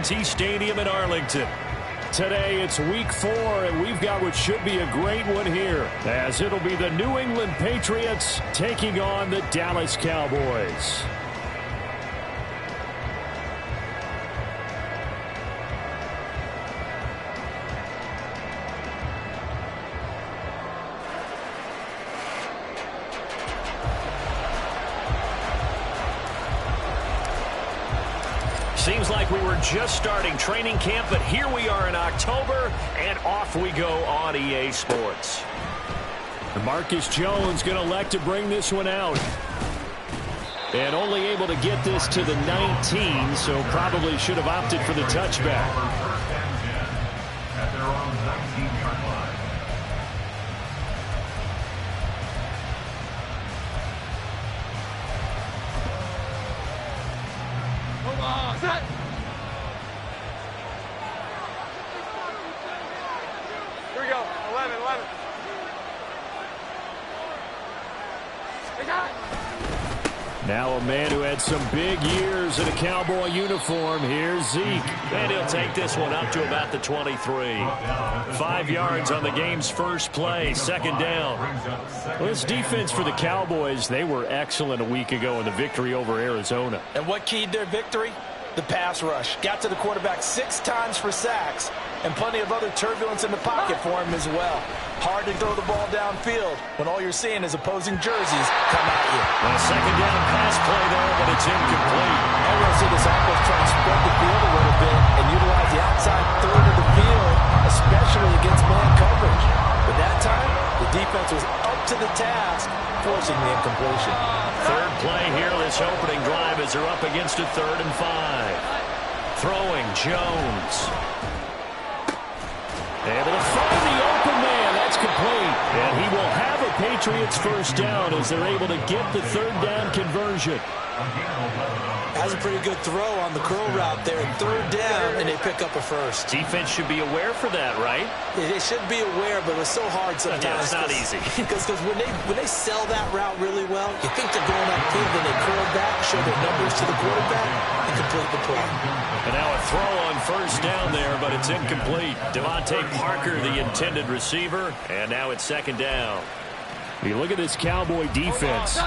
AT&T Stadium in Arlington. Today it's week 4, and we've got what should be a great one here, as it'll be the New England Patriots taking on the Dallas Cowboys. Seems like we were just starting training camp, but here we are in October, and off we go on EA Sports. Marcus Jones going to elect to bring this one out. And only able to get this to the 19, so probably should have opted for the touchback. Here we go. 11. Now a man who had some big years in a Cowboy uniform. Here's Zeke. And he'll take this one up to about the 23. 5 yards on the game's first play, second down. Well, this defense for the Cowboys, they were excellent a week ago in the victory over Arizona. And what keyed their victory? The pass rush. Got to the quarterback 6 times for sacks, and plenty of other turbulence in the pocket for him as well. Hard to throw the ball downfield when all you're seeing is opposing jerseys come at you. A second down pass play there, but it's incomplete. And we'll see this offense try to spread the field a little bit and utilize the outside third of the field, especially against man coverage. But that time, the defense was up to the task, forcing the incompletion. Third play here, this opening drive as they're up against a 3rd and 5. Throwing, Jones. Able to find the open man. That's complete. And he will have a Patriots first down as they're able to get the 3rd down conversion. Has a pretty good throw on the curl route there. 3rd down, and they pick up a first. Defense should be aware for that, right? They should be aware, but it's so hard sometimes. Yeah, it's not easy. Because when they sell that route really well, you think they're going upfield, then they curl back, show their numbers to the quarterback, and complete the play. And now a throw on first down there, but it's incomplete. Devontae Parker, the intended receiver, and now it's 2nd down. You look at this Cowboy defense.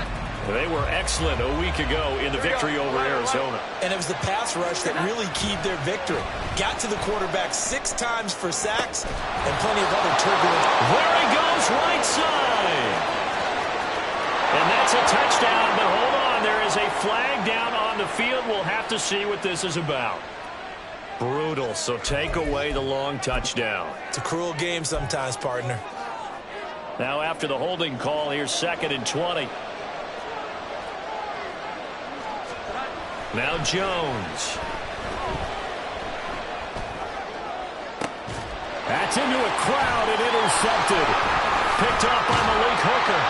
They were excellent a week ago in the victory over Arizona. And it was the pass rush that really keyed their victory. Got to the quarterback 6 times for sacks and plenty of other turbulence. There he goes, right side. And that's a touchdown, but hold on. There is a flag down on the field. We'll have to see what this is about. Brutal, so take away the long touchdown. It's a cruel game sometimes, partner. Now after the holding call, here's 2nd and 20. Now Jones. That's into a crowd and intercepted. Picked up by Malik Hooker.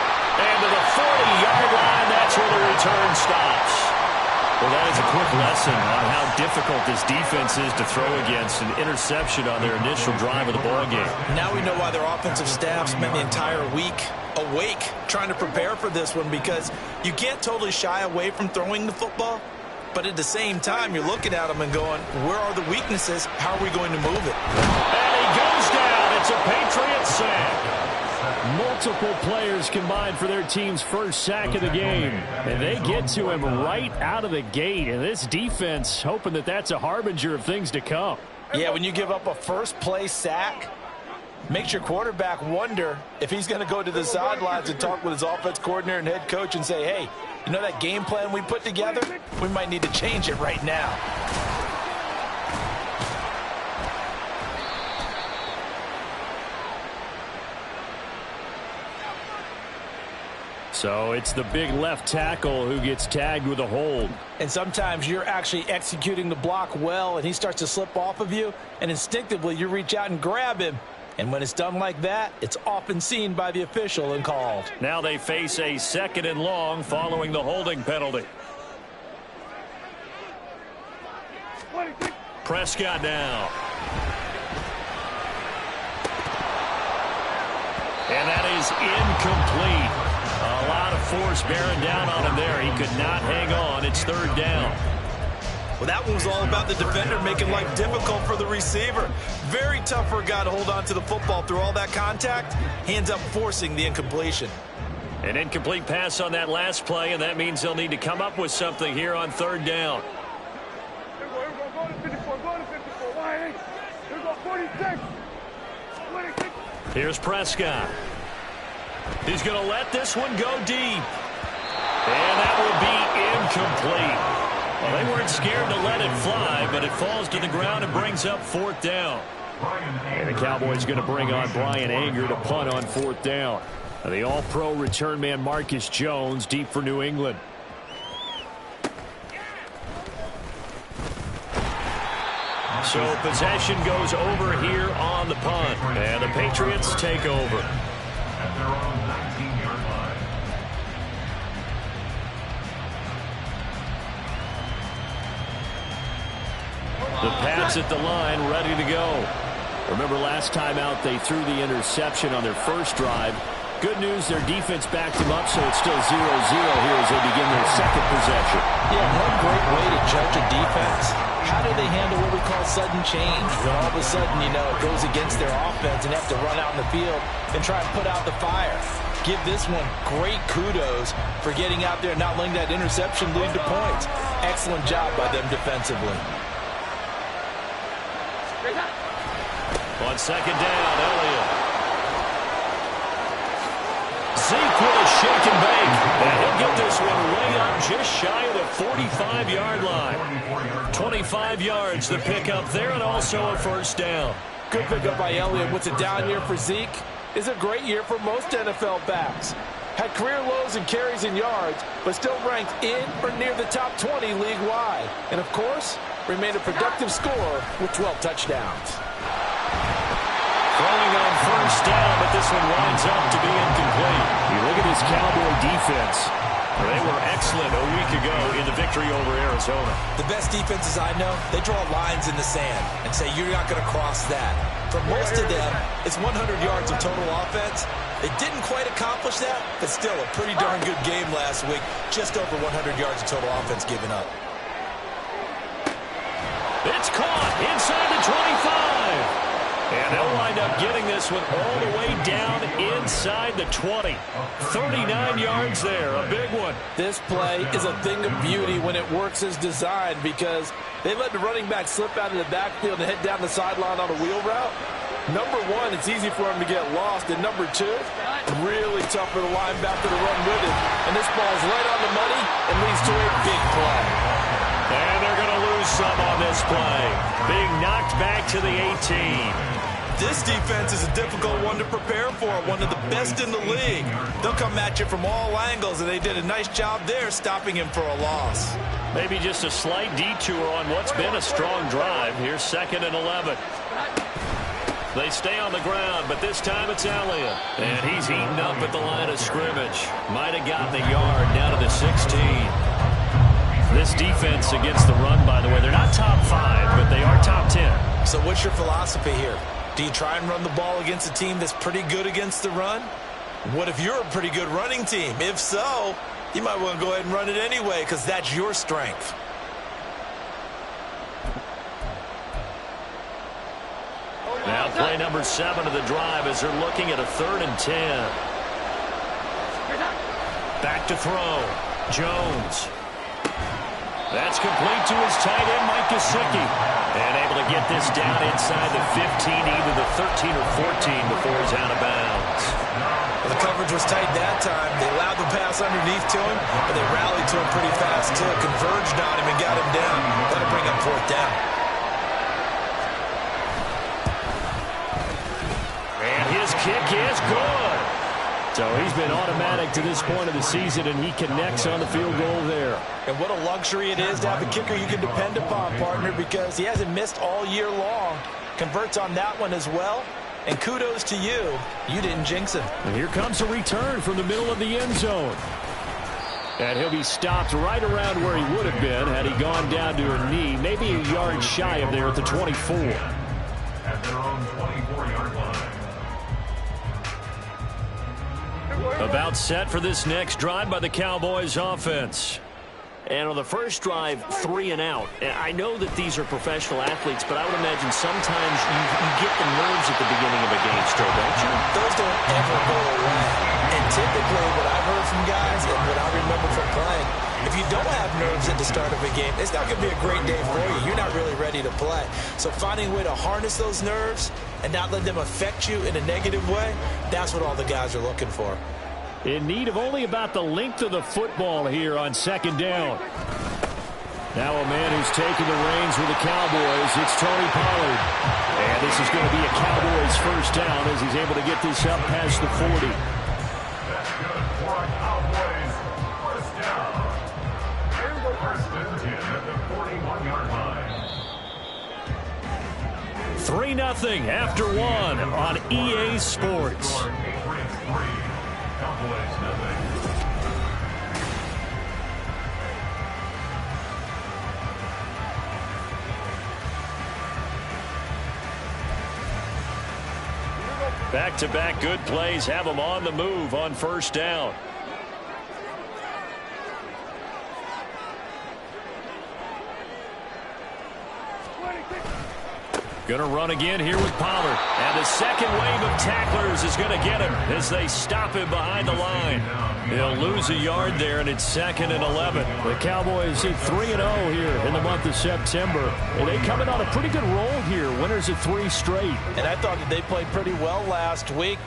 And to the 40-yard line, that's where the return stops. Well, that is a quick lesson on how difficult this defense is to throw against an interception on their initial drive of the ballgame. Now we know why their offensive staff spent the entire week awake trying to prepare for this one, because you can't totally shy away from throwing the football. But at the same time, you're looking at them and going, where are the weaknesses? How are we going to move it? And he goes down. It's a Patriot sack. Multiple players combined for their team's first sack of the game. And they get to him right out of the gate. And this defense hoping that that's a harbinger of things to come. Yeah, when you give up a first-play sack, makes your quarterback wonder if he's going to go to the sidelines and talk with his offense coordinator and head coach and say, hey, you know that game plan we put together? We might need to change it right now. So it's the big left tackle who gets tagged with a hold. And sometimes you're actually executing the block well, and he starts to slip off of you, and instinctively you reach out and grab him. And when it's done like that, it's often seen by the official and called. Now they face a 2nd and long following the holding penalty. Prescott now. And that is incomplete. A lot of force bearing down on him there. He could not hang on. It's 3rd down. Well, that one was all about the defender making life difficult for the receiver. Very tough for a guy to hold on to the football through all that contact. He ends up forcing the incompletion. An incomplete pass on that last play, and that means they'll need to come up with something here on third down. Go to 54, go to 54, wide 8. Here we go, 46. 26. Here's Prescott. He's going to let this one go deep. And that will be incomplete. Well, they weren't scared to let it fly, but it falls to the ground and brings up fourth down. And the Cowboys going to bring on Brian Anger to punt on fourth down. The all-pro return man Marcus Jones deep for New England. So possession goes over here on the punt. And the Patriots take over. At their own 19-yard line. The Pats at the line, ready to go. Remember last time out they threw the interception on their first drive. Good news, their defense backed them up, so it's still 0-0 here as they begin their second possession. Yeah, one great way to judge a defense. How do they handle what we call sudden change? When all of a sudden, you know, it goes against their offense and they have to run out in the field and try and put out the fire. Give this one great kudos for getting out there and not letting that interception lead to points. Excellent job by them defensively. On second down, Elliott. Zeke with a shake and bake. And he'll get this one way up just shy of the 45-yard line. 25 yards the pickup there, and also a first down. Good pickup by Elliott. What's a down year for Zeke? Is a great year for most NFL backs. Had career lows in carries and yards, but still ranked in or near the top 20 league-wide. And, of course, remained a productive scorer with 12 touchdowns. Throwing on first down, but this one winds up to be incomplete. You look at this Cowboy defense. They were excellent a week ago in the victory over Arizona. The best defenses I know, they draw lines in the sand and say you're not going to cross that. For most of them, it's 100 yards of total offense. They didn't quite accomplish that, but still a pretty darn good game last week. Just over 100 yards of total offense given up. It's caught inside the 25. And they'll wind up getting this one all the way down inside the 20. 39 yards there, a big one. This play is a thing of beauty when it works as designed because they let the running back slip out of the backfield and head down the sideline on a wheel route. Number one, it's easy for him to get lost. And number two, really tough for the linebacker to run with it. And this ball's right on the money and leads to a big play. And they're going to lose some on this play. Being knocked back to the 18. This defense is a difficult one to prepare for, one of the best in the league. They'll come at you from all angles, and they did a nice job there stopping him for a loss. Maybe just a slight detour on what's been a strong drive. Here's 2nd and 11. They stay on the ground, but this time it's Elliott. And he's eaten up at the line of scrimmage. Might have gotten a yard down to the 16. This defense against the run, by the way, they're not top 5, but they are top 10. So what's your philosophy here? Do you try and run the ball against a team that's pretty good against the run? What if you're a pretty good running team? If so, you might want to go ahead and run it anyway because that's your strength. Now play number 7 of the drive as they're looking at a 3rd and 10. Back to throw. Jones. That's complete to his tight end, Mike Gesicki. And able to get this down inside the 15, either the 13 or 14 before he's out of bounds. Well, the coverage was tight that time. They allowed the pass underneath to him, but they rallied to him pretty fast, too. Converged on him and got him down. That'll bring up 4th down. And his kick is good. So he's been automatic to this point of the season, and he connects on the field goal there. And what a luxury it is to have a kicker you can depend upon, partner, because he hasn't missed all year long. Converts on that one as well. And kudos to you. You didn't jinx him. And here comes a return from the middle of the end zone. And he'll be stopped right around where he would have been had he gone down to a knee, maybe a yard shy of there at the 24. At their own 24-yard line. About set for this next drive by the Cowboys offense. And on the first drive, 3 and out. I know that these are professional athletes, but I would imagine sometimes you get the nerves at the beginning of a game still, don't you? Those don't ever go away. And typically what I've heard from guys and what I remember from playing, if you don't have nerves at the start of a game, it's not going to be a great day for you. You're not really ready to play. So finding a way to harness those nerves and not let them affect you in a negative way, that's what all the guys are looking for. In need of only about the length of the football here on second down. Now a man who's taking the reins with the Cowboys, it's Tony Pollard. And this is going to be a Cowboys first down as he's able to get this up past the 40. That's good for a Cowboys first down. First and 10 at the 41-yard line. 3-0 after 1 on EA Sports. Patriots 3, Cowboys nothing. Back-to-back good plays have them on the move on first down. Going to run again here with Pollard. And the second wave of tacklers is going to get him as they stop him behind the line. He'll lose a yard there, and it's 2nd and 11. The Cowboys at 3-0 here in the month of September. And they coming on a pretty good roll here. Winners of 3 straight. And I thought that they played pretty well last week.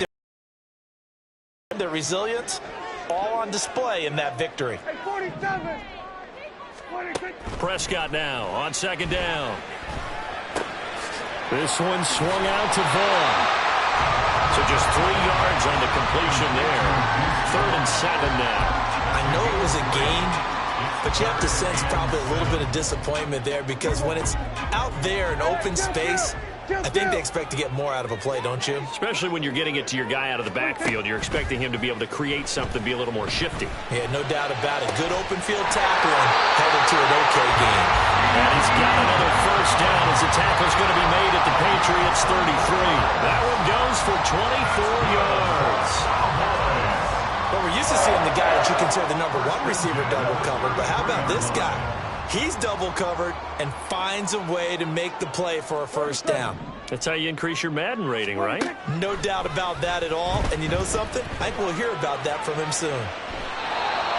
Their resilience all on display in that victory. Hey, 47. 26. Prescott now on second down. This one swung out to Vaughn. So just 3 yards on the completion there. 3rd and 7 now. I know it was a gain, but you have to sense probably a little bit of disappointment there because when it's out there in open space, I think they expect to get more out of a play, don't you? Especially when you're getting it to your guy out of the backfield. You're expecting him to be able to create something, be a little more shifty. Yeah, no doubt about it. Good open field tackling headed to an okay game. And he's got another first down as the tackle's going to be made at the Patriots 33. That one goes for 24 yards. Well, we're used to seeing the guy that you consider the #1 receiver double covered, but how about this guy? He's double covered and finds a way to make the play for a first down. That's how you increase your Madden rating, right? No doubt about that at all. And you know something? I think we'll hear about that from him soon.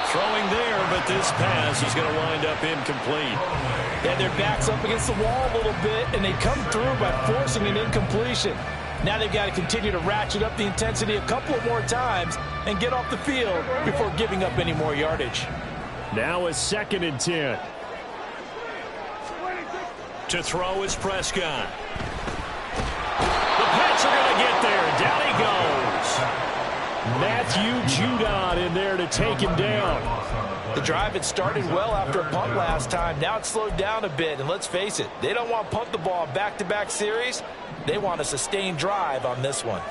Throwing there, but this pass is going to wind up incomplete. Yeah, their back's up against the wall a little bit, and they come through by forcing an incompletion. Now they've got to continue to ratchet up the intensity a couple of more times and get off the field before giving up any more yardage. Now a 2nd and 10. To throw is Prescott. The Pats are going to get there. Down he goes. Matthew Judon in there to take him down. The drive had started well after a punt last time. Now it's slowed down a bit, and let's face it, they don't want to punt the ball in back-to-back series. They want a sustained drive on this one.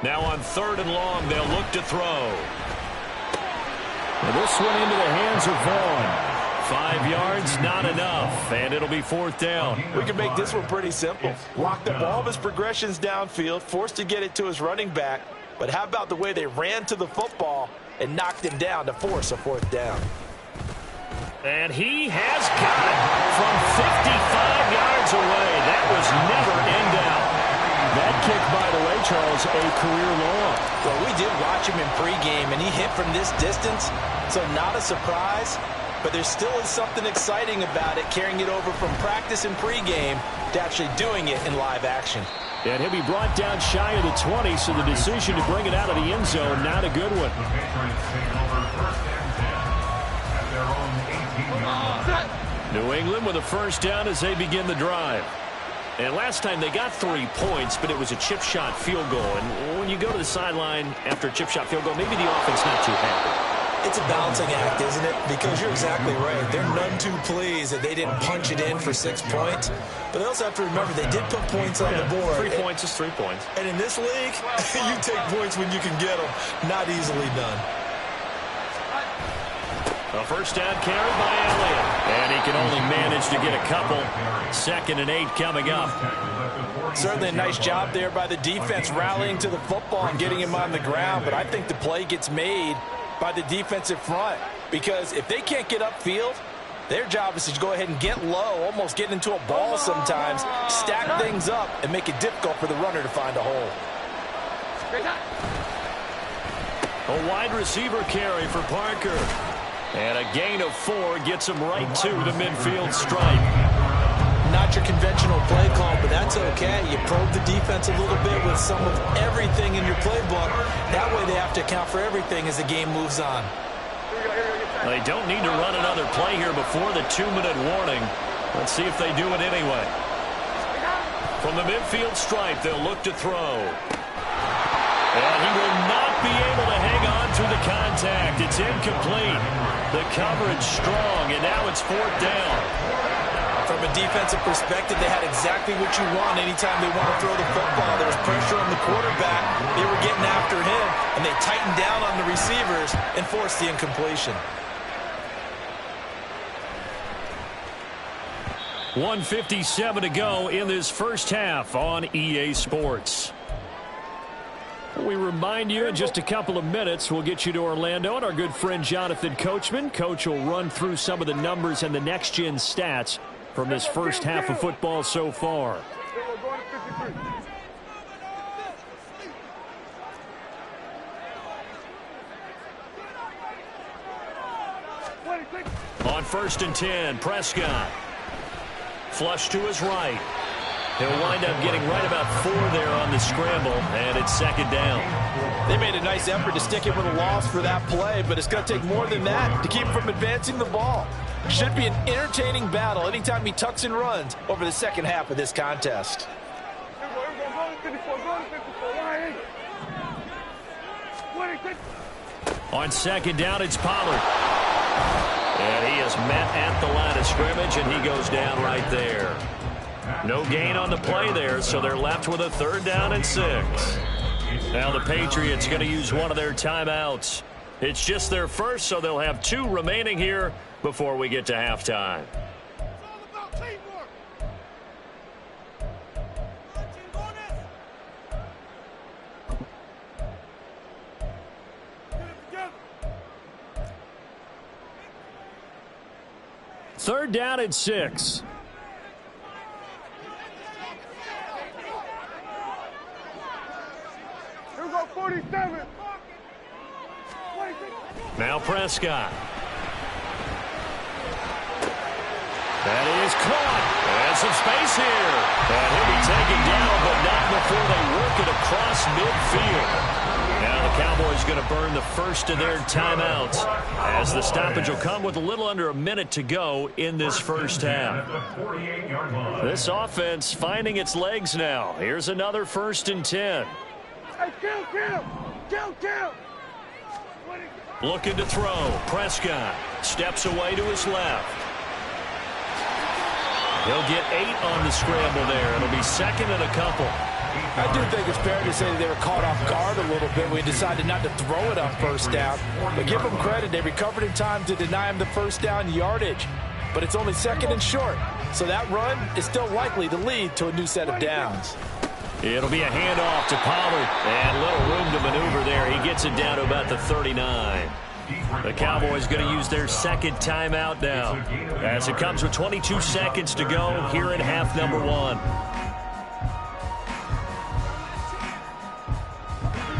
Now on 3rd and long, they'll look to throw. And this one into the hands of Vaughn. 5 yards, not enough, and it'll be 4th down. We can make this one pretty simple. Locked up all of his progressions downfield, forced to get it to his running back. But how about the way they ran to the football and knocked him down to force a 4th down? And he has got it from 55 yards away. That was never in doubt. That kick, by the way, Charles, a career long. Well, we did watch him in pregame, and he hit from this distance, so not a surprise. But there still is something exciting about it, carrying it over from practice and pregame to actually doing it in live action. And he'll be brought down shy of the 20, so the decision to bring it out of the end zone, not a good one. The Patriots take over 1st and 10 at their own 18-yard line. New England with a first down as they begin the drive. And last time they got 3 points, but it was a chip shot field goal. And when you go to the sideline after a chip shot field goal, maybe the offense not too happy. It's a balancing act, isn't it? Because you're exactly right. They're none too pleased that they didn't punch it in for 6 points. But they also have to remember they did put points on the board. 3 points is 3 points. And in this league, you take points when you can get them. Not easily done. A first down carry by Elliott. And he can only manage to get a couple. 2nd and 8 coming up. Certainly a nice job there by the defense rallying to the football and getting him on the ground. But I think the play gets made by the defensive front, because if they can't get upfield, their job is to go ahead and get low, almost get into a ball sometimes, stack things up, and make it difficult for the runner to find a hole. A wide receiver carry for Parker. And a gain of 4 gets him right to the midfield stripe. Not your conventional play call, but that's okay. You probe the defense a little bit with some of everything in your playbook. That way they have to account for everything as the game moves on. They don't need to run another play here before the 2-minute warning. Let's see if they do it anyway. From the midfield stripe, they'll look to throw. And he will not be able to hang on through the contact. It's incomplete. The coverage strong, and now it's 4th down. From a defensive perspective, they had exactly what you want anytime they want to throw the football. There was pressure on the quarterback. They were getting after him, and they tightened down on the receivers and forced the incompletion. 1:57 to go in this first half on EA Sports. We remind you in just a couple of minutes we'll get you to Orlando and our good friend Jonathan Coachman. Coach will run through some of the numbers and the next-gen stats from this first half of football so far. On 1st and 10, Prescott. Flush to his right. He'll wind up getting right about 4 there on the scramble, and it's 2nd down. They made a nice effort to stick him with a loss for that play, but it's going to take more than that to keep him from advancing the ball. Should be an entertaining battle anytime he tucks and runs over the second half of this contest. On 2nd down, it's Pollard. And he is met at the line of scrimmage, and he goes down right there. No gain on the play there, so they're left with a 3rd down and 6. Now the Patriots going to use one of their timeouts. It's just their first, so they'll have 2 remaining here before we get to halftime. Third down and 6. Now Prescott. That is caught. And some space here. And he'll be taken down, but not before they work it across midfield. Now the Cowboys going to burn the first of their timeouts, as the stoppage will come with a little under a minute to go in this first half. This offense finding its legs now. Here's another 1st and 10. Hey, count. Looking to throw. Prescott steps away to his left. He'll get 8 on the scramble there. It'll be 2nd and a couple. I do think it's fair to say that they were caught off guard a little bit. We decided not to throw it on 1st down. But give them credit. They recovered in time to deny him the 1st down yardage. But it's only 2nd and short. So that run is still likely to lead to a new set of downs. It'll be a handoff to Pollard. And little room to maneuver there. He gets it down to about the 39. The Cowboys going to use their 2nd timeout now, as it comes with 22 seconds to go here in half number 1.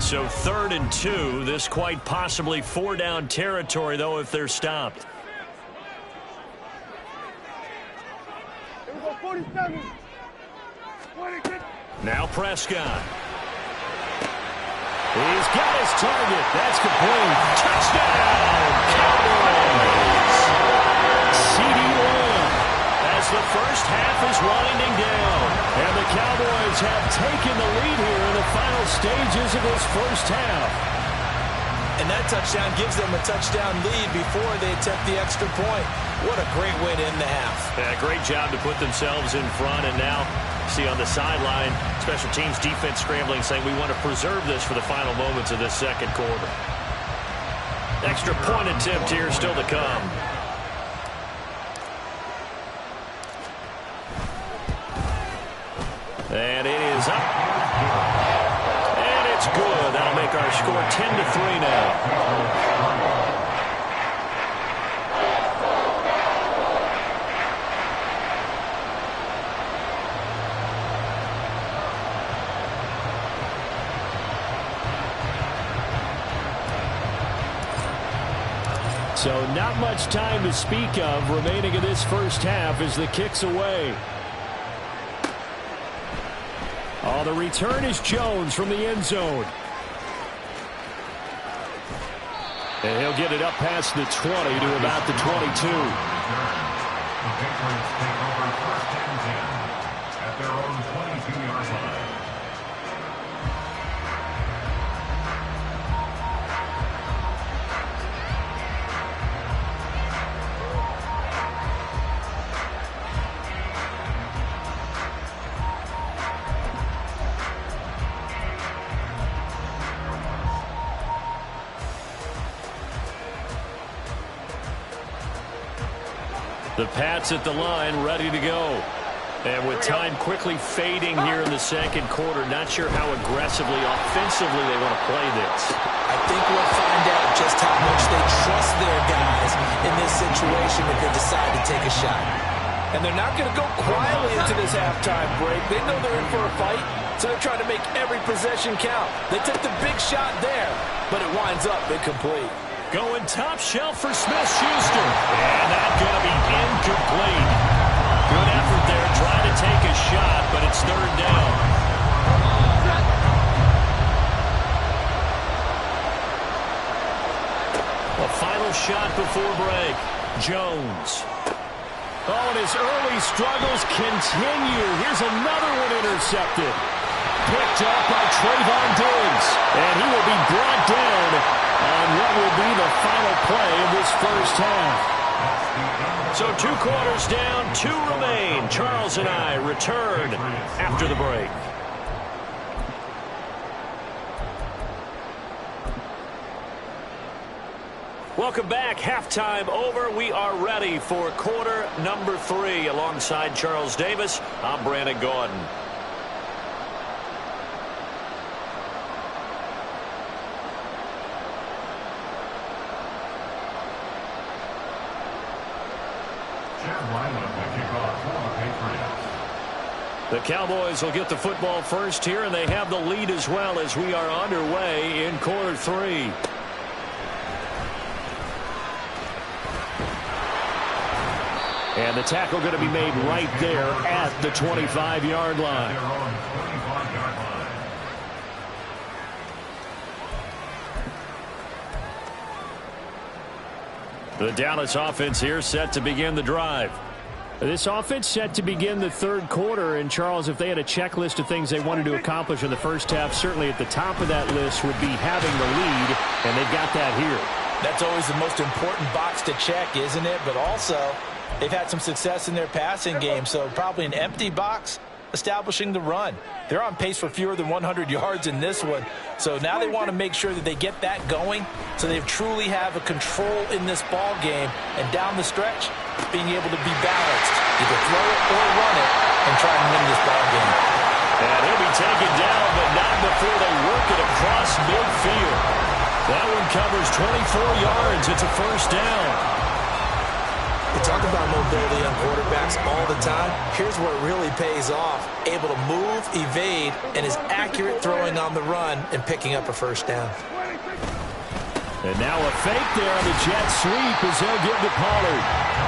So 3rd and 2. This quite possibly 4-down territory, though, if they're stopped. Now Prescott. He's got his target. That's complete. Touchdown, Cowboys. CD Lamb, as the first half is winding down. And the Cowboys have taken the lead here in the final stages of this first half. And that touchdown gives them a touchdown lead before they attempt the extra point. What a great way to end the half. Yeah, great job to put themselves in front. And now, see on the sideline, special teams defense scrambling, saying we want to preserve this for the final moments of this second quarter. Extra point attempt here still to come. And it is up. And it's good. That'll make our score 10-3 now. So not much time to speak of remaining in this first half as the kick's away. Oh, the return is Jones from the end zone. And he'll get it up past the 20 to about the 22. The Patriots take over first and 10 at their own 22-yard line. The Pats at the line, ready to go. And with time quickly fading here in the second quarter, not sure how aggressively, offensively they want to play this. I think we'll find out just how much they trust their guys in this situation if they decide to take a shot. And they're not going to go quietly into this halftime break. They know they're in for a fight, so they're trying to make every possession count. They took the big shot there, but it winds up incomplete. Going top shelf for Smith-Schuster. And that's going to be incomplete. Good effort there, trying to take a shot, but it's third down. A final shot before break. Jones. Oh, and his early struggles continue. Here's another one intercepted. Picked up by Trayvon Diggs. And he will be brought down on what will be the final play of this first half. So 2 quarters down, 2 remain. Charles and I return after the break. Welcome back. Halftime over. We are ready for quarter number 3. Alongside Charles Davis, I'm Brandon Gaudin. The Cowboys will get the football first here, and they have the lead as well as we are underway in quarter 3. And the tackle going to be made right there at the 25-yard line. The Dallas offense here set to begin the drive. This offense set to begin the third quarter, and Charles, if they had a checklist of things they wanted to accomplish in the first half, certainly at the top of that list would be having the lead, and they've got that here. That's always the most important box to check, isn't it? But also, they've had some success in their passing game, so probably an empty box establishing the run. They're on pace for fewer than 100 yards in this one, so now they want to make sure that they get that going so they truly have a control in this ball game, and down the stretch, being able to be balanced, either throw it or run it, and try and win this ball game. And he'll be taken down, but not before they work it across midfield. That one covers 24 yards. It's a first down. We talk about mobility on quarterbacks all the time. Here's where it really pays off. Able to move, evade, and is accurate throwing on the run and picking up a first down. And now a fake there on the jet sweep as he'll give to Pollard.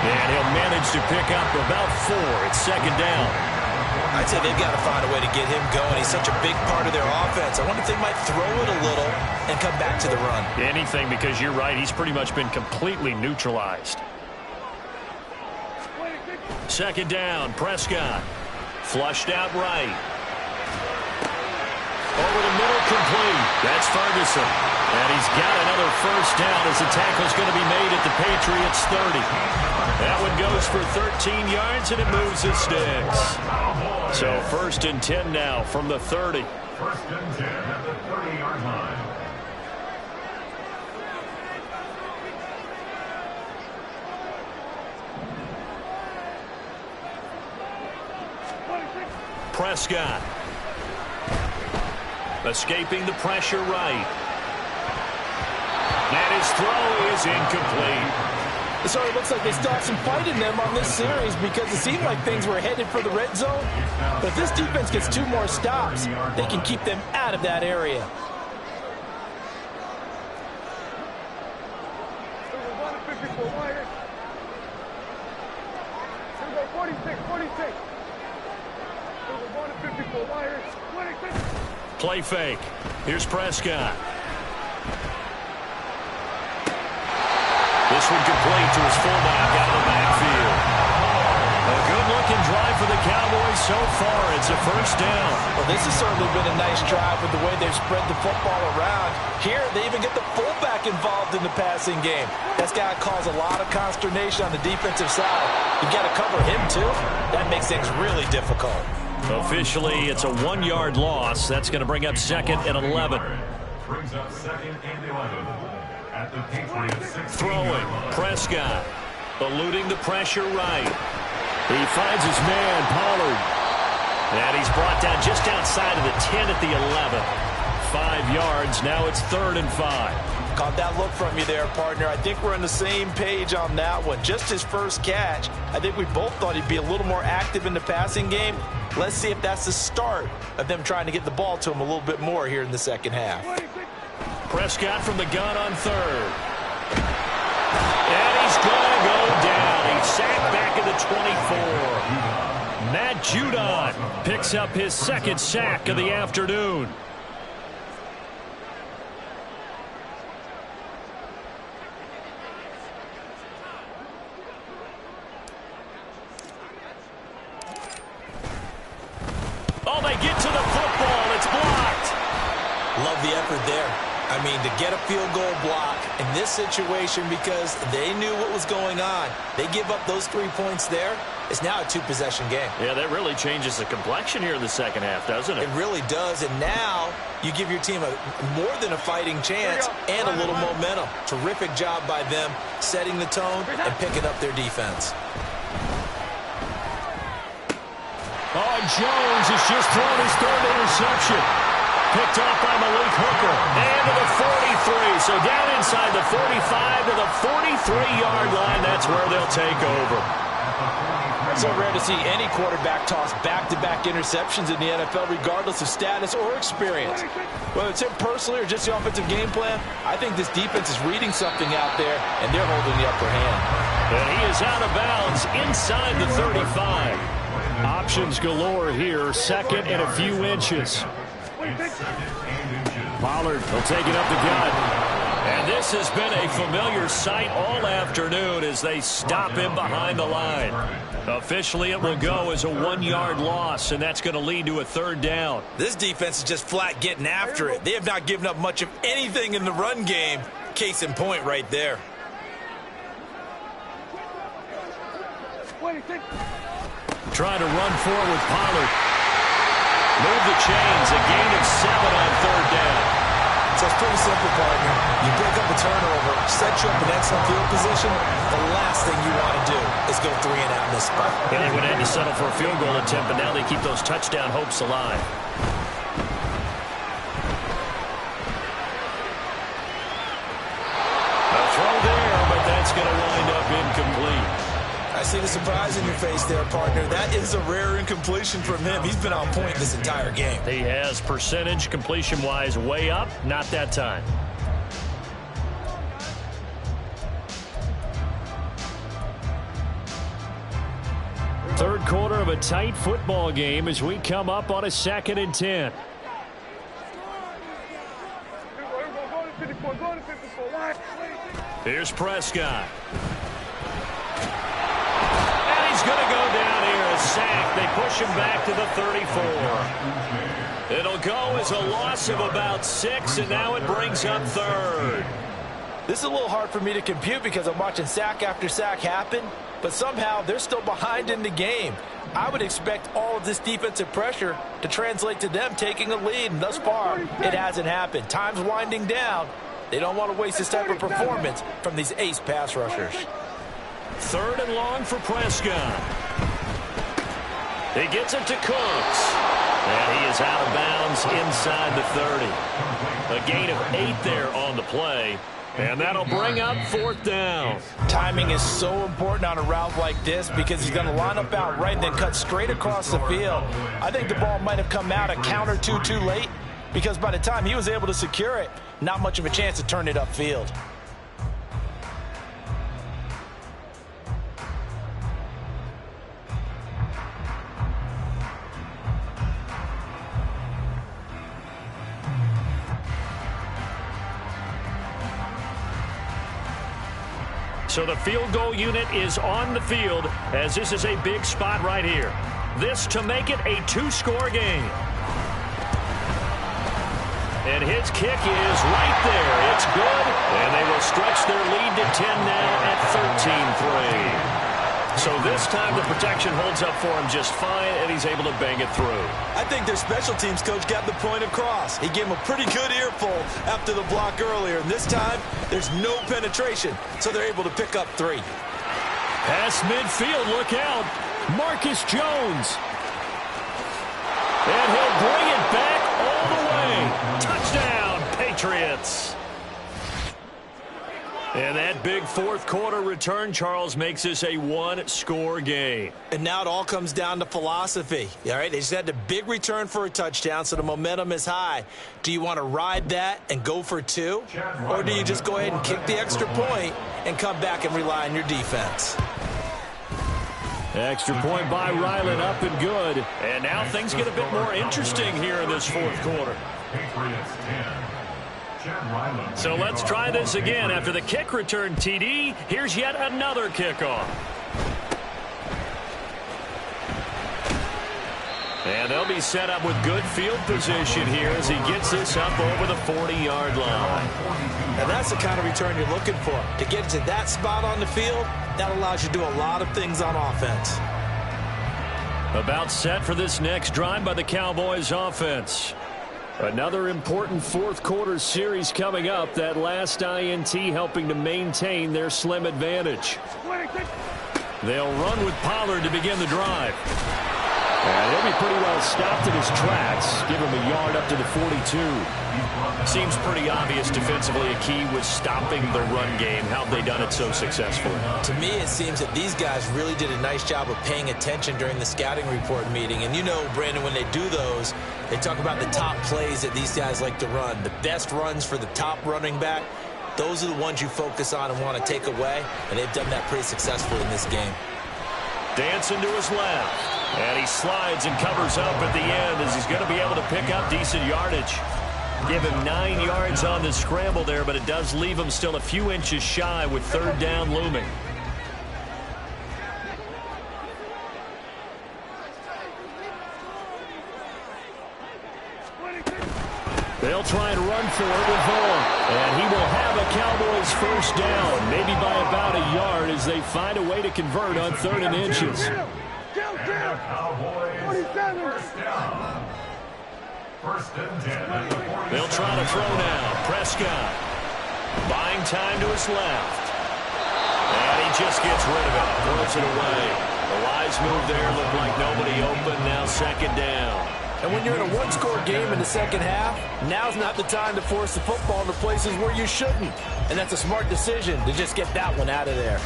And he'll manage to pick up about 4. It's second down. I'd say they've got to find a way to get him going. He's such a big part of their offense. I wonder if they might throw it a little and come back to the run. Anything, because you're right. He's pretty much been completely neutralized. Second down, Prescott. Flushed out right. Over the middle, complete. That's Ferguson. And he's got another first down as the tackle's going to be made at the Patriots 30. That one goes for 13 yards, and it moves the sticks. So first and 10 now from the 30. First and 10 at the 30-yard line. Prescott. Escaping the pressure right. And his throw is incomplete. So it looks like they still have some fight in them on this series because it seemed like things were headed for the red zone. But if this defense gets 2 more stops, they can keep them out of that area. We're going to 50. 46, 46. We're going to 54. Wire. 26. Play fake. Here's Prescott. This one complete to his fullback out of the backfield. A good-looking drive for the Cowboys so far. It's a first down. Well, this has certainly been a nice drive with the way they've spread the football around. Here, they even get the fullback involved in the passing game. That's got to cause a lot of consternation on the defensive side. You've got to cover him, too. That makes things really difficult. Officially, it's a 1-yard loss. That's going to bring up second and 11. Brings up second and 11 at the Patriots 16. Throwing. Prescott. Eluding the pressure right. He finds his man, Pollard. And he's brought down just outside of the 10 at the 11. 5 yards. Now it's 3rd and 5. Caught that look from you there, partner. I think we're on the same page on that one. Just his first catch. I think we both thought he'd be a little more active in the passing game. Let's see if that's the start of them trying to get the ball to him a little bit more here in the second half. Prescott from the gun on 3rd. And he's going to go down. He's sacked back at the 24. Matt Judon picks up his second sack of the afternoon. Oh, they get to the football. It's blocked. Love the effort there. I mean, to get a field goal block in this situation because they knew what was going on. They give up those 3 points there. It's now a 2-possession game. Yeah, that really changes the complexion here in the second half, doesn't it? It really does, and now you give your team more than a fighting chance and a little momentum. Terrific job by them setting the tone and picking up their defense. Oh, and Jones has just thrown his 3rd interception. Picked off by Malik Hooker. And to the 43. So down inside the 45 to the 43-yard line. That's where they'll take over. So rare to see any quarterback toss back-to-back interceptions in the NFL, regardless of status or experience. Whether it's him personally or just the offensive game plan, I think this defense is reading something out there, and they're holding the upper hand. And he is out of bounds inside the 35. Options galore here. Second and a few inches. Pollard will take it up the gut. And this has been a familiar sight all afternoon as they stop him behind the line. Officially, it will go as a 1-yard loss, and that's going to lead to a 3rd down. This defense is just flat getting after it. They have not given up much of anything in the run game. Case in point right there. Trying to run forward with Pollard. Move the chains, a gain of 7 on 3rd down. So it's pretty simple, partner. You pick up a turnover, set you up in excellent field position. The last thing you want to do is go 3 and out in this spot. Yeah, they would have to settle for a field goal attempt, but now they keep those touchdown hopes alive. A throw there, but that's going to wind up incomplete. I see the surprise in your face there, partner. That is a rare incompletion from him. He's been on point this entire game. He has percentage completion-wise way up, not that time. Third quarter of a tight football game as we come up on a 2nd and 10. Here's Prescott. And he's going to go down here, a sack. They push him back to the 34. It'll go as a loss of about 6, and now it brings up 3rd. This is a little hard for me to compute because I'm watching sack after sack happen, but somehow they're still behind in the game. I would expect all of this defensive pressure to translate to them taking a lead, and thus far, it hasn't happened. Time's winding down. They don't want to waste this type of performance from these ace pass rushers. 3rd and long for Prescott. He gets it to Cooks. And he is out of bounds inside the 30. A gain of 8 there on the play. And that'll bring up 4th down. Timing is so important on a route like this because he's going to line up out right and then cut straight across the field. I think the ball might have come out a count or two too late because by the time he was able to secure it, not much of a chance to turn it upfield. So the field goal unit is on the field as this is a big spot right here. This to make it a 2-score game. And his kick is right there. It's good, and they will stretch their lead to 10 now at 13-3. So this time the protection holds up for him just fine, and he's able to bang it through. I think their special teams coach got the point across. He gave him a pretty good earful after the block earlier, and this time there's no penetration, so they're able to pick up 3. Pass midfield, look out. Marcus Jones. And he'll bring it back all the way. Touchdown, Patriots. And that big fourth quarter return, Charles, makes this a 1-score game. And now it all comes down to philosophy. All right, they just had a big return for a touchdown, so the momentum is high. Do you want to ride that and go for 2? Or do you just go ahead and kick the extra point and come back and rely on your defense? Extra point by Ryland, up and good. And now things get a bit more interesting here in this fourth quarter. So let's try this again. After the kick return TD, here's yet another kickoff. And they'll be set up with good field position here as he gets this up over the 40-yard line. And that's the kind of return you're looking for. To get to that spot on the field, that allows you to do a lot of things on offense. About set for this next drive by the Cowboys offense. Another important fourth quarter series coming up. That last INT helping to maintain their slim advantage. They'll run with Pollard to begin the drive. And he'll be pretty well stopped in his tracks. Give him a yard up to the 42. Seems pretty obvious defensively a key was stopping the run game. How have they done it so successfully? To me, it seems that these guys really did a nice job of paying attention during the scouting report meeting. And you know, Brandon, when they do those, they talk about the top plays that these guys like to run. The best runs for the top running back, those are the ones you focus on and want to take away. And they've done that pretty successfully in this game. Dancing to his left. And he slides and covers up at the end as he's going to be able to pick up decent yardage. Give him 9 yards on the scramble there, but it does leave him still a few inches shy with third down looming. They'll try and run for it with Vaughn. And he will have a Cowboys first down, maybe by about a yard as they find a way to convert on 3rd and inches. They'll try to throw now. Prescott buying time to his left. And he just gets rid of it. Throws it away. The wise move there looked like nobody open. Now 2nd down. And when you're in a 1-score game in the second half, now's not the time to force the football into places where you shouldn't. And that's a smart decision to just get that one out of there.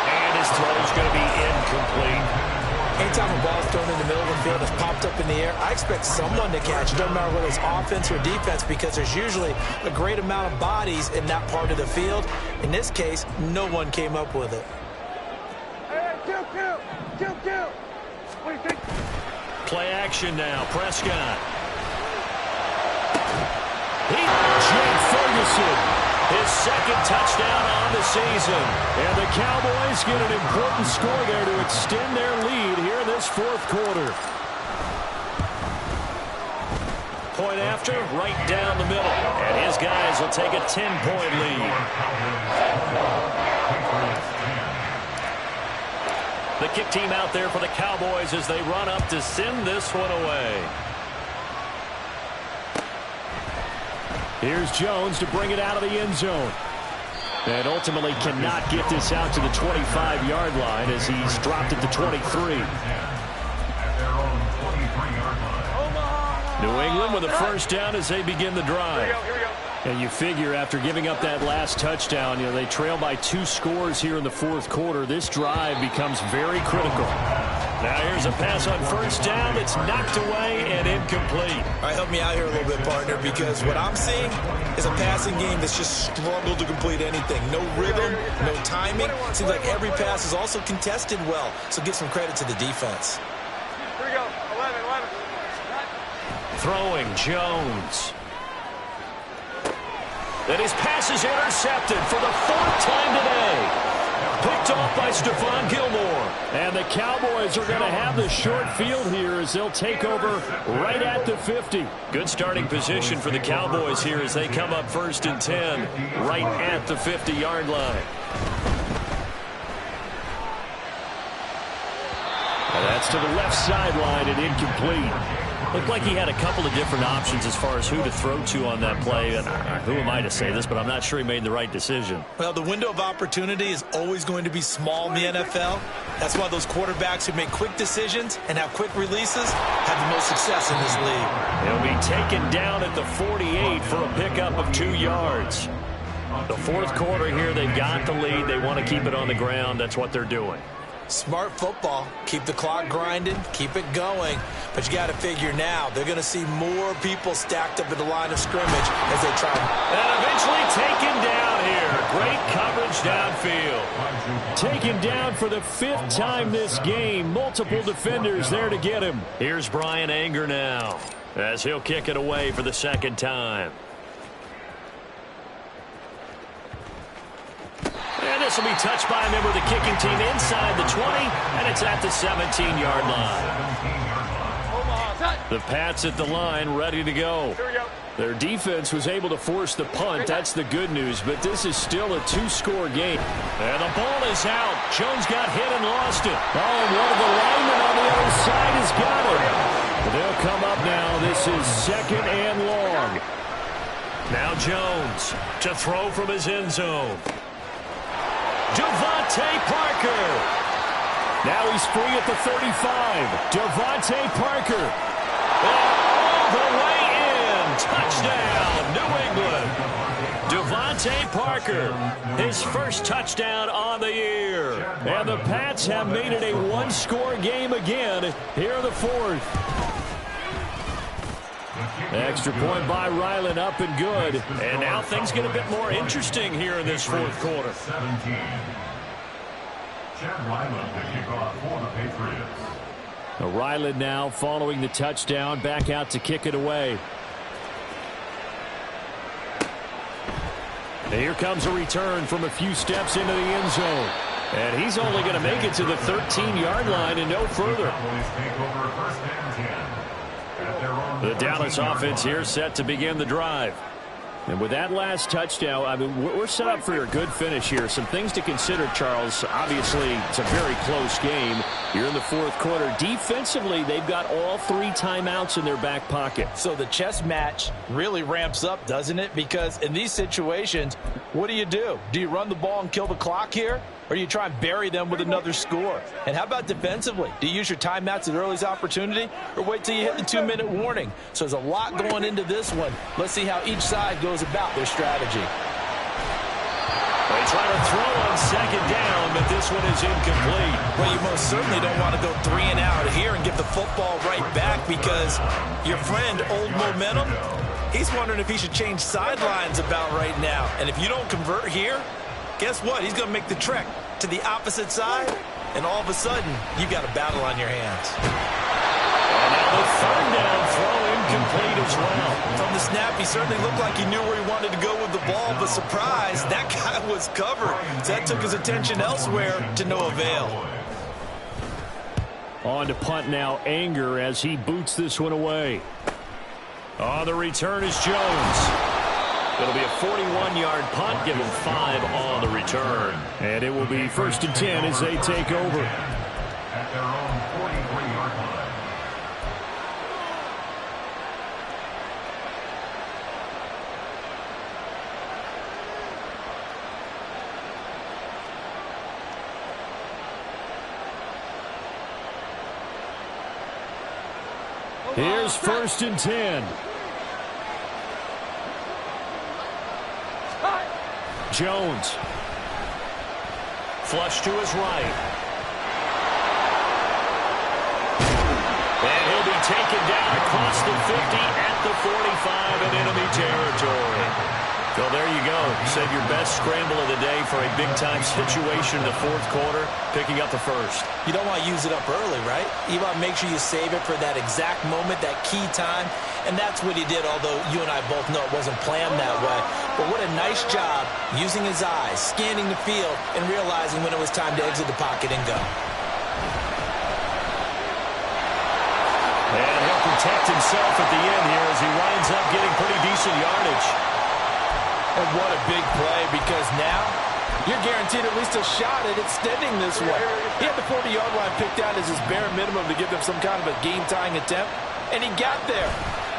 And his throw is going to be incomplete. Anytime a ball is thrown in the middle of the field that's popped up in the air, I expect someone to catch it. Doesn't matter whether it's offense or defense, because there's usually a great amount of bodies in that part of the field. In this case, no one came up with it. Play action now. Prescott. Jake Ferguson, his 2nd touchdown on the season. And the Cowboys get an important score there to extend their lead here in this 4th quarter. Point after, right down the middle. And his guys will take a 10-point lead. The kick team out there for the Cowboys as they run up to send this one away. Here's Jones to bring it out of the end zone. And ultimately cannot get this out to the 25-yard line as he's dropped it to 23. New England with a first down as they begin the drive. And you figure after giving up that last touchdown, you know, they trail by 2 scores here in the 4th quarter. This drive becomes very critical. Now here's a pass on first down that's knocked away and incomplete. All right, help me out here a little bit, partner, because what I'm seeing is a passing game that's just struggled to complete anything. No rhythm, no timing. Seems like every pass is also contested well, so give some credit to the defense. Here we go. 11. Throwing Jones. And his pass is intercepted for the 4th time today. Picked off by Stephon Gilmore. And the Cowboys are going to have the short field here as they'll take over right at the 50. Good starting position for the Cowboys here as they come up 1st and 10 right at the 50-yard line. And that's to the left sideline and incomplete. Looked like he had a couple of different options as far as who to throw to on that play. And who am I to say this, but I'm not sure he made the right decision. Well, the window of opportunity is always going to be small in the NFL. That's why those quarterbacks who make quick decisions and have quick releases have the most success in this league. He'll be taken down at the 48 for a pickup of 2 yards. The 4th quarter here, they've got the lead. They want to keep it on the ground. That's what they're doing. Smart football. Keep the clock grinding. Keep it going. But you got to figure now, they're going to see more people stacked up at the line of scrimmage as they try. And eventually taken down here. Great coverage downfield. Taken down for the 5th time this game. Multiple defenders there to get him. Here's Brian Anger now as he'll kick it away for the 2nd time. And this will be touched by a member of the kicking team inside the 20, and it's at the 17-yard line. The Pats at the line, ready to go. Their defense was able to force the punt. That's the good news, but this is still a 2-score game. And the ball is out. Jones got hit and lost it. Oh, and one of the linemen on the other side has got it. They'll come up now. This is 2nd and long. Now Jones to throw from his end zone. Devontae Parker. Now he's free at the 35. Devontae Parker. All the way in. Touchdown, New England. Devontae Parker, his first touchdown on the year. And the Pats have made it a 1-score game again here in the 4th. Extra point by Ryland, up and good. And now things get a bit more interesting here in this 4th quarter. 17. Chad Ryland to kick off for the Patriots. Ryland now following the touchdown, back out to kick it away. And here comes a return from a few steps into the end zone. And he's only going to make it to the 13-yard line and no further. The Dallas offense here set to begin the drive. And with that last touchdown, I mean, we're set up for a good finish here. Some things to consider, Charles. Obviously, it's a very close game. You're in the 4th quarter. Defensively, they've got all 3 timeouts in their back pocket. So the chess match really ramps up, doesn't it? Because in these situations, what do? Do you run the ball and kill the clock here? Or do you try and bury them with another score? And how about defensively? Do you use your timeouts at earliest opportunity or wait till you hit the 2-minute warning? So there's a lot going into this one. Let's see how each side goes about their strategy. They try to throw on 2nd down, but this one is incomplete. Well, you most certainly don't want to go 3 and out here and give the football right back because your friend, Old Momentum, he's wondering if he should change sidelines about right now. And if you don't convert here, guess what? He's going to make the trek to the opposite side, and all of a sudden, you got a battle on your hands. And now the 3rd down throw incomplete as well. From the snap, he certainly looked like he knew where he wanted to go with the ball, but surprise, that guy was covered. So that took his attention elsewhere to no avail. On to punt now, Anger as he boots this one away. On the return is Jones. It'll be a 41-yard punt, give him 5 on the return. And it will be 1st and 10 as they take over. At their own 43-yard line. Here's 1st and 10. Jones. Flush to his right. And he'll be taken down across the 50 at the 45 in enemy territory. So there you go. Save your best scramble of the day for a big-time situation in the fourth quarter, picking up the first. You don't want to use it up early, right? You want to make sure you save it for that exact moment, that key time, and that's what he did, although you and I both know it wasn't planned that way. But what a nice job using his eyes, scanning the field, and realizing when it was time to exit the pocket and go. And he'll protect himself at the end here as he winds up getting pretty decent yardage. And what a big play, because now you're guaranteed at least a shot at extending this one. He had the 40-yard line picked out as his bare minimum to give them some kind of a game-tying attempt, and he got there.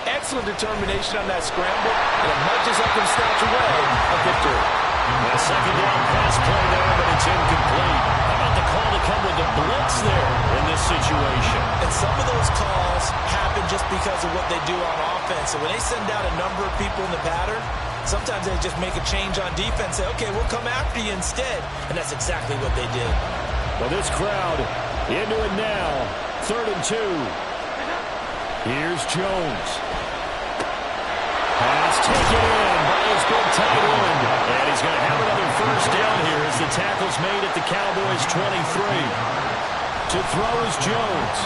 Excellent determination on that scramble, and it might just help him snatch away a victory. A second down pass play there, but it's incomplete. How about the call to come with the blitz there in this situation? And some of those calls happen just because of what they do on offense. So when they send out a number of people in the pattern, sometimes they just make a change on defense, say, okay, we'll come after you instead. And that's exactly what they did. Well, this crowd into it now. 3rd and 2. Here's Jones. Pass taken in by his big tight end. And he's going to have another first down here as the tackle's made at the Cowboys' 23. To throw is Jones.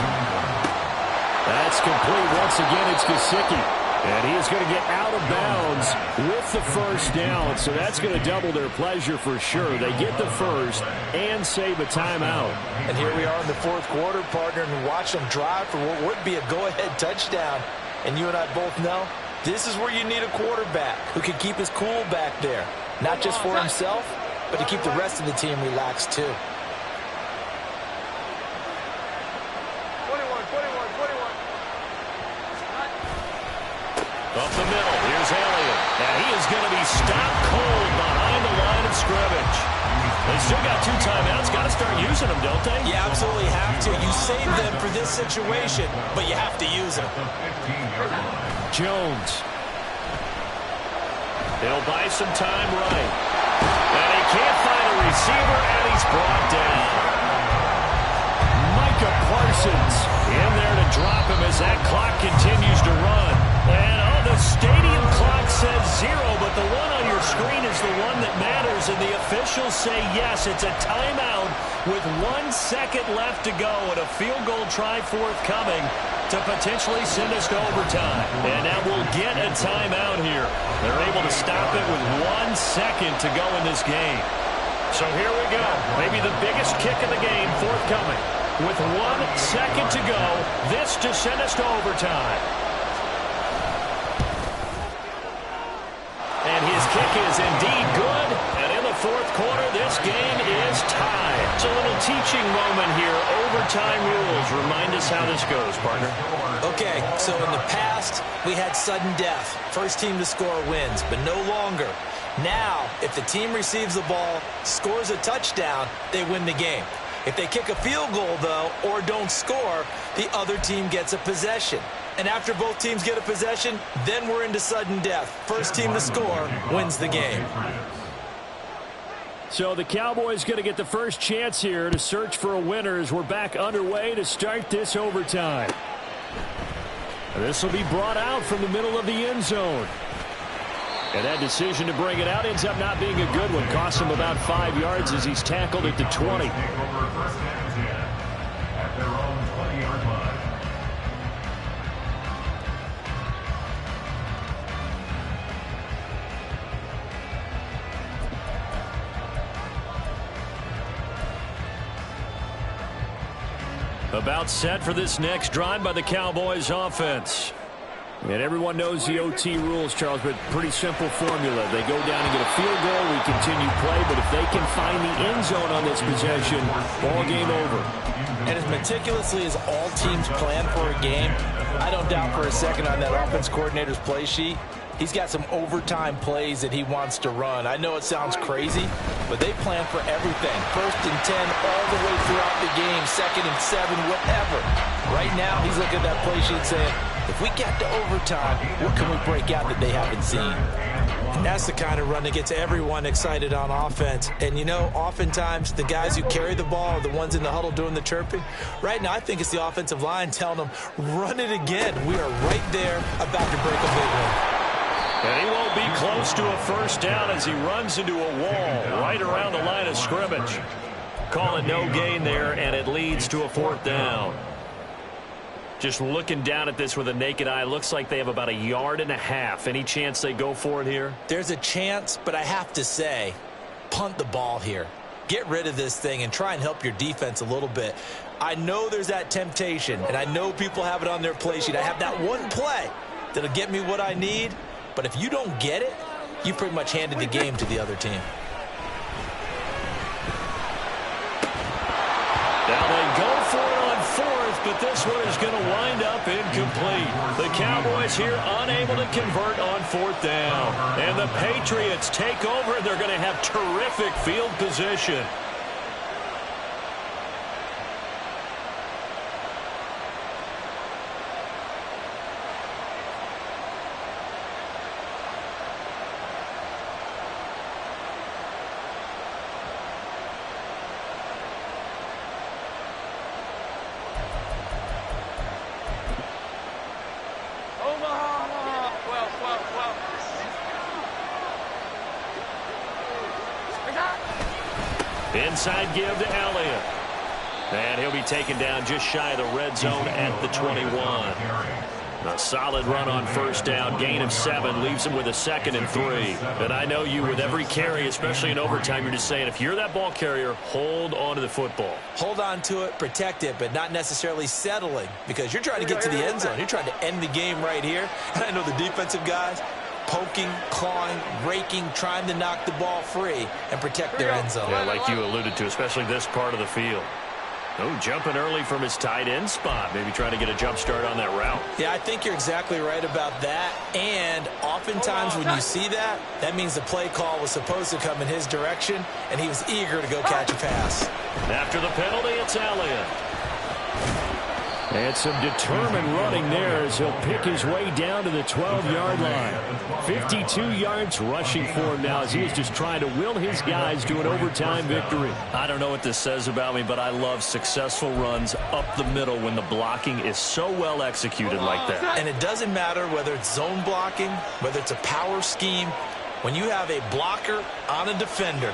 That's complete. Once again, it's Gesicki. And he is going to get out of bounds with the first down. So that's going to double their pleasure for sure. They get the first and save a timeout. And here we are in the fourth quarter, partner, and watch them drive for what would be a go-ahead touchdown. And you and I both know this is where you need a quarterback who can keep his cool back there. Not just for himself, but to keep the rest of the team relaxed too. 21. Up the middle, here's Elliott. And he is going to be stopped cold behind the line of scrimmage. They still got 2 timeouts. Got to start using them, don't they? You absolutely have to. You save them for this situation, but you have to use them. Jones. He'll buy some time right. And he can't find a receiver, and he's brought down. Micah Parsons In there to drop him as that clock continues to run. And, the stadium clock says 0, but the one on your screen is the one that matters, and the officials say yes, it's a timeout with 1 second left to go and a field goal try forthcoming to potentially send us to overtime. And now we'll get a timeout here. They're able to stop it with 1 second to go in this game. So here we go. Maybe the biggest kick of the game forthcoming. With 1 second to go, this to send us to overtime. And his kick is indeed good. And in the fourth quarter, this game is tied. It's a little teaching moment here. Overtime rules. Remind us how this goes, partner. Okay, so in the past, we had sudden death. First team to score wins, but no longer. Now, if the team receives the ball, scores a touchdown, they win the game. If they kick a field goal, though, or don't score, the other team gets a possession. And after both teams get a possession, then we're into sudden death. First team to score wins the game. So the Cowboys going to get the first chance here to search for a winner as we're back underway to start this overtime. This will be brought out from the middle of the end zone. And that decision to bring it out ends up not being a good one. Costs him about 5 yards as he's tackled at the 20. About set for this next drive by the Cowboys offense. And everyone knows the OT rules, Charles, but pretty simple formula. They go down and get a field goal, we continue play, but if they can find the end zone on this possession, ball game over. And as meticulously as all teams plan for a game, I don't doubt for a second on that offense coordinator's play sheet, he's got some overtime plays that he wants to run. I know it sounds crazy, but they plan for everything. 1st and 10 all the way throughout the game, 2nd and 7, whatever. Right now, he's looking at that play sheet saying, if we get to overtime, what can we break out that they haven't seen? And that's the kind of run that gets everyone excited on offense. And, you know, oftentimes the guys who carry the ball are the ones in the huddle doing the chirping. Right now, I think it's the offensive line telling them, run it again. We are right there about to break a big one. And he won't be close to a first down as he runs into a wall right around the line of scrimmage. Call it no gain there, and it leads to a 4th down. Just looking down at this with a naked eye, looks like they have about 1.5 yards. Any chance they go for it here? There's a chance, but I have to say, punt the ball here. Get rid of this thing and try and help your defense a little bit. I know there's that temptation, and I know people have it on their play sheet. I have that one play that'll get me what I need, but if you don't get it, you pretty much handed the game to the other team. Now they go for it on 4th, but this one is going to wind up incomplete. The Cowboys here unable to convert on 4th down. And the Patriots take over, and they're going to have terrific field position. Inside give to Elliott. And he'll be taken down just shy of the red zone at the 21. A solid run on 1st down. Gain of 7 leaves him with a 2nd and 3. And I know you, with every carry, especially in overtime, you're just saying, if you're that ball carrier, hold on to the football. Hold on to it, protect it, but not necessarily settling, because you're trying to get to the end zone. You're trying to end the game right here. And I know the defensive guys poking, clawing, raking, trying to knock the ball free and protect their end zone. Yeah, like you alluded to, especially this part of the field. Oh, jumping early from his tight end spot. Maybe trying to get a jump start on that route. Yeah, I think you're exactly right about that. And oftentimes when you see that, that means the play call was supposed to come in his direction, and he was eager to go catch a pass. After the penalty, it's Elliott. And some determined running there as he'll pick his way down to the 12-yard line. 52 yards rushing for him now as he is just trying to will his guys to an overtime victory. I don't know what this says about me, but I love successful runs up the middle when the blocking is so well executed like that. And it doesn't matter whether it's zone blocking, whether it's a power scheme. When you have a blocker on a defender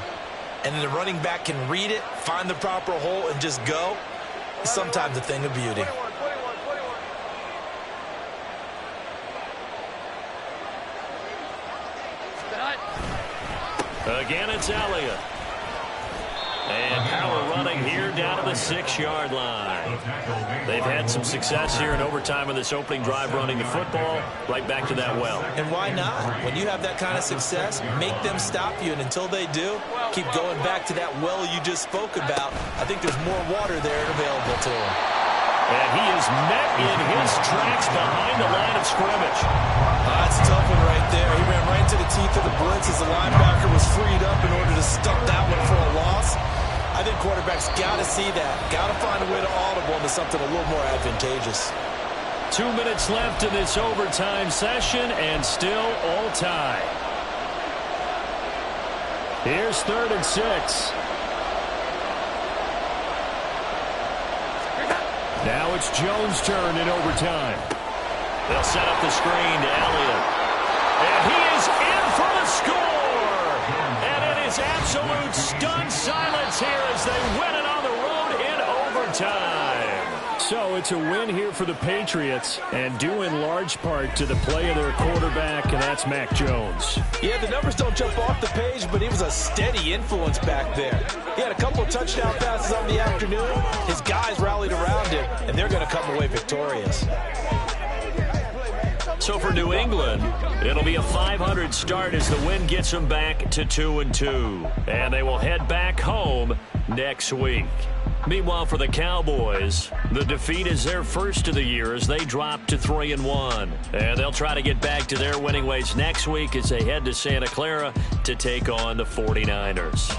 and the running back can read it, find the proper hole, and just go, it's sometimes a thing of beauty. Again, it's Elliott. And power running here down to the 6-yard line. They've had some success here in overtime in this opening drive running the football. Right back to that well. And why not? When you have that kind of success, make them stop you. And until they do, keep going back to that well you just spoke about. I think there's more water there available to them. And he is met in his tracks behind the line of scrimmage. That's a tough one right there. He ran right into the teeth of the blitz as the linebacker was freed up in order to stop that one for a loss. I think quarterbacks got to see that. Got to find a way to audible into something a little more advantageous. 2 minutes left in this overtime session, and still all tied. Here's 3rd and 6. Now it's Jones' turn in overtime. They'll set up the screen to Elliott. And he is in for the score! And it is absolute stunned silence here as they win it on the road in overtime. So it's a win here for the Patriots, and due in large part to the play of their quarterback, and that's Mac Jones. Yeah, the numbers don't jump off the page, but he was a steady influence back there. He had a couple of touchdown passes on the afternoon. His guys rallied around him, and they're going to come away victorious. So for New England, it'll be a 500 start as the win gets them back to 2-2. And they will head back home next week. Meanwhile, for the Cowboys, the defeat is their first of the year as they drop to 3-1. And they'll try to get back to their winning ways next week as they head to Santa Clara to take on the 49ers.